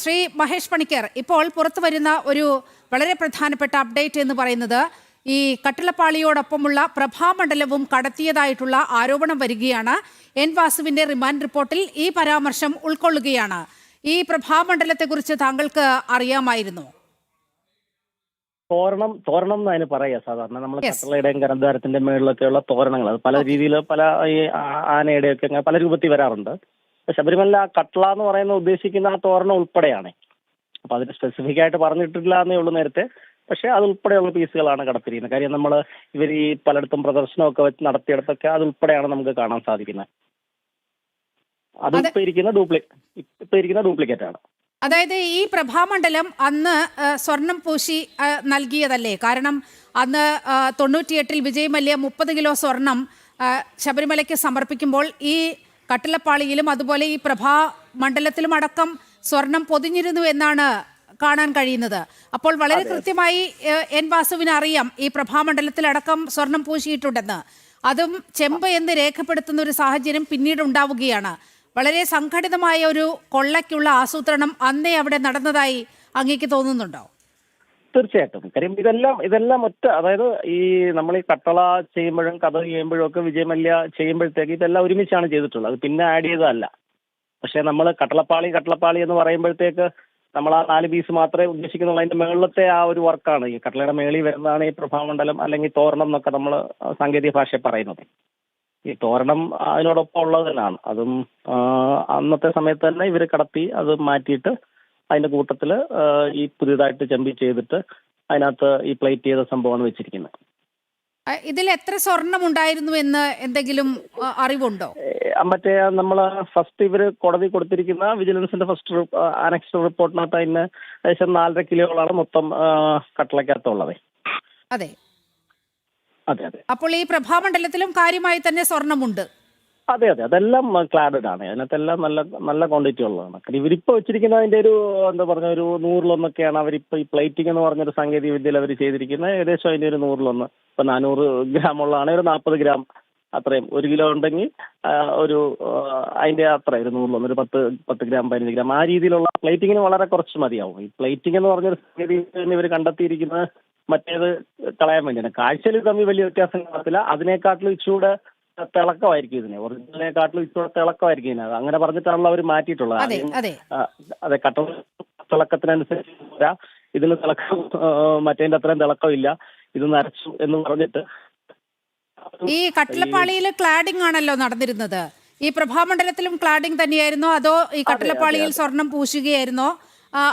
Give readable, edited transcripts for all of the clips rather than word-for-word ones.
ശ്രീ മഹേഷ് പണിക്കർ, ഇപ്പോൾ പുറത്തു വരുന്ന ഒരു വളരെ പ്രധാനപ്പെട്ട അപ്ഡേറ്റ് എന്ന് പറയുന്നത് ഈ കട്ടിളപ്പാളിയോടൊപ്പമുള്ള പ്രഭാമണ്ഡലവും കടത്തിയതായിട്ടുള്ള ആരോപണം വരികയാണ്. എൻ വാസുവിന്റെ റിമാൻഡ് റിപ്പോർട്ടിൽ ഈ പരാമർശം ഉൾക്കൊള്ളുകയാണ്. ഈ പ്രഭാമണ്ഡലത്തെക്കുറിച്ച് താങ്കൾക്ക് അറിയാമായിരുന്നോ? തോരണം എന്ന് അതിന് പറയാ. സാധാരണ നമ്മൾ കട്ടളയുടെയും കരദ്വാരത്തിന്റെ മേളിലൊക്കെയുള്ള തോരണങ്ങൾ അത് പല രീതിയിൽ പല ഈ ആനയുടെയൊക്കെ പല രൂപത്തിൽ വരാറുണ്ട്. ശബരിമല കട്ടള എന്ന് പറയുന്ന ഉദ്ദേശിക്കുന്ന ആ തോരണം ഉൾപ്പെടെയാണ്. അപ്പൊ അതിന് സ്പെസിഫിക് ആയിട്ട് പറഞ്ഞിട്ടില്ല എന്നേ ഉള്ളൂ നേരത്തെ. പക്ഷെ അത് ഉൾപ്പെടെയുള്ള പീസുകളാണ് കടത്തിരിക്കുന്നത്. കാര്യം നമ്മൾ ഇവർ ഈ പലയിടത്തും പ്രദർശനമൊക്കെ വെച്ച് നടത്തിയിടത്തൊക്കെ അത് ഉൾപ്പെടെയാണ് നമുക്ക് കാണാൻ സാധിക്കുന്നത്. അത് ഇപ്പൊ ഇരിക്കുന്ന ഡ്യൂപ്ലിക്കേറ്റ് ആണ്. അതായത് ഈ പ്രഭാമണ്ഡലം അന്ന് സ്വർണം പൂശി നൽകിയതല്ലേ? കാരണം അന്ന് 98-ൽ വിജയ് മല്യ 30 കിലോ സ്വർണം ശബരിമലയ്ക്ക് സമർപ്പിക്കുമ്പോൾ ഈ കട്ടിളപ്പാളിയിലും അതുപോലെ ഈ പ്രഭാമണ്ഡലത്തിലും അടക്കം സ്വർണം പൊതിഞ്ഞിരുന്നു എന്നാണ് കാണാൻ കഴിയുന്നത്. അപ്പോൾ വളരെ കൃത്യമായി എൻ വാസുവിന് അറിയാം ഈ പ്രഭാമണ്ഡലത്തിലടക്കം സ്വർണം പൂശിയിട്ടുണ്ടെന്ന്. അതും ചെമ്പ് എന്ന് രേഖപ്പെടുത്തുന്ന ഒരു സാഹചര്യം പിന്നീട് ഉണ്ടാവുകയാണ്. വളരെ സംഘടിതമായ ഒരു കൊള്ളയ്ക്കുള്ള ആസൂത്രണം അന്നേ അവിടെ നടന്നതായി അങ്ങേക്ക് തോന്നുന്നുണ്ടോ? തീർച്ചയായിട്ടും. കാര്യം ഇതെല്ലാം ഒറ്റ, അതായത് ഈ നമ്മൾ ഈ കട്ടള ചെയ്യുമ്പോഴും കഥ ചെയ്യുമ്പോഴും ഒക്കെ വിജയ് മല്യ ചെയ്യുമ്പോഴത്തേക്ക് ഇതെല്ലാം ഒരുമിച്ചാണ് ചെയ്തിട്ടുള്ളത്. അത് പിന്നെ ആഡ് ചെയ്തതല്ല. പക്ഷെ നമ്മൾ കട്ടളപ്പാളി എന്ന് പറയുമ്പോഴത്തേക്ക് നമ്മൾ ആ 4 പീസ് മാത്രമേ ഉദ്ദേശിക്കുന്നുള്ളൂ. അതിന്റെ മേളിലത്തെ ആ ഒരു വർക്കാണ് ഈ കട്ടളയുടെ മേളിൽ വരുന്നതാണ് ഈ പ്രഭാമണ്ഡലം അല്ലെങ്കിൽ തോരണം എന്നൊക്കെ നമ്മൾ സാങ്കേതിക ഭാഷയിൽ പറയുന്നത്. ഈ തോരണം അതിനോടൊപ്പം ഉള്ളത് തന്നെയാണ്. അതും അന്നത്തെ സമയത്ത് തന്നെ ഇവർ കടത്തി അത് മാറ്റിയിട്ട് അതിന്റെ കൂട്ടത്തിൽ ഈ പുതിയതായിട്ട് ചെമ്പി ചെയ്തിട്ട് അതിനകത്ത് ഈ പ്ലേറ്റ് ചെയ്ത സംഭവമാണ് വെച്ചിരിക്കുന്നത്. ഇതിൽ എത്ര സ്വർണം ഉണ്ടായിരുന്നു എന്ന് എന്തെങ്കിലും അറിവുണ്ടോ? മറ്റേ നമ്മൾ ഫസ്റ്റ് ഇവർ കോടതി കൊടുത്തിരിക്കുന്ന വിജിലൻസിന്റെ ഫസ്റ്റ് അനക്സ്ഡ് റിപ്പോർട്ടിനകത്ത് അതിന് ഏകദേശം 4.5 കിലോകളാണ് മൊത്തം കട്ടളയ്ക്കകത്തുള്ളത്. അതെ അതെ അതെ. അപ്പോൾ ഈ പ്രഭാമണ്ഡലത്തിലും കാര്യമായി തന്നെ സ്വർണമുണ്ട്. അതെ അതെ, അതെല്ലാം ക്ലാഡഡ് ആണ്. അതിനകത്തെല്ലാം നല്ല നല്ല ക്വാണ്ടിറ്റി ഉള്ളതാണ്. ഇവരിപ്പോ വെച്ചിരിക്കുന്ന അതിന്റെ ഒരു എന്താ പറഞ്ഞ ഒരു 100-ലൊന്നൊക്കെയാണ് അവരിപ്പോ ഈ പ്ലേറ്റിംഗ് എന്ന് പറഞ്ഞൊരു സാങ്കേതിക വിദ്യയിൽ അവർ ചെയ്തിരിക്കുന്നത്. ഏകദേശം അതിന്റെ ഒരു 100-ലൊന്ന്. ഇപ്പൊ 400 ഗ്രാം ഉള്ളതാണ് ഒരു 40 ഗ്രാം അത്രയും. 1 കിലോ ഉണ്ടെങ്കിൽ ഒരു അതിന്റെ അത്ര ഒരു 100-ലൊന്ന് ഒരു 10 ഗ്രാം 15 ഗ്രാം ആ രീതിയിലുള്ള പ്ലേറ്റിങ്ങിന് വളരെ കുറച്ച് മതിയാവും. ഈ പ്ലേറ്റിംഗ് എന്ന് പറഞ്ഞൊരു സാങ്കേതിക ഇവർ കണ്ടെത്തിയിരിക്കുന്നത് മറ്റേത് കളയാൻ വേണ്ടിയാണ്. കാഴ്ചയിൽ തമ്മിൽ വലിയ വ്യത്യാസം കാണത്തില്ല. അതിനെക്കാട്ടിലും ഇച്ചിരൂടെ തിളക്കമായിരിക്കും ഇതിനെ, ഒറിജിനലിനെക്കാട്ടിലും ഇച്ചിരി തിളക്കമായിരിക്കും ഇതിനത്. അങ്ങനെ പറഞ്ഞിട്ടാണല്ലോ അവർ മാറ്റിയിട്ടുള്ളത്. അതെ, തിളക്കത്തിനനുസരിച്ച് ഇതിന് തിളക്കം മറ്റേതിന്റെ അത്രയും തിളക്കമില്ല, ഇത് നരച്ചു എന്ന് പറഞ്ഞിട്ട്. ഈ കട്ടിളപ്പാളിയിൽ ക്ലാഡിംഗ് ആണല്ലോ നടന്നിരുന്നത്. ഈ പ്രഭാമണ്ഡലത്തിലും ക്ലാഡിംഗ് തന്നെയായിരുന്നോ അതോ ഈ കട്ടിളപ്പാളിയിൽ സ്വർണം പൂശുകയായിരുന്നോ?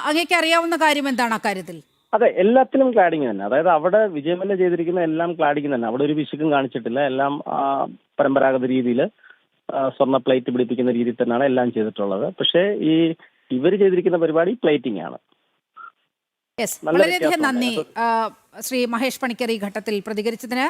അങ്ങേക്ക് അറിയാവുന്ന കാര്യം എന്താണ് അക്കാര്യത്തിൽ? അതെ, എല്ലാത്തിലും ക്ലാഡിങ് തന്നെ. അതായത് അവിടെ വിജയ് മല്യ ചെയ്തിരിക്കുന്ന എല്ലാം ക്ലാഡിങ് തന്നെ. അവിടെ ഒരു പിശുക്കും കാണിച്ചിട്ടില്ല. എല്ലാം പരമ്പരാഗത രീതിയിൽ സ്വർണ്ണ പ്ലേറ്റ് പിടിപ്പിക്കുന്ന രീതിയിൽ തന്നെയാണ് എല്ലാം ചെയ്തിട്ടുള്ളത്. പക്ഷേ ഈ ഇവർ ചെയ്തിരിക്കുന്ന പരിപാടി പ്ലേറ്റിംഗ് ആണ്. വളരെയധികം നന്ദി ശ്രീ മഹേഷ് പണിക്കർ ഈ ഘട്ടത്തിൽ പ്രതികരിച്ചതിന്.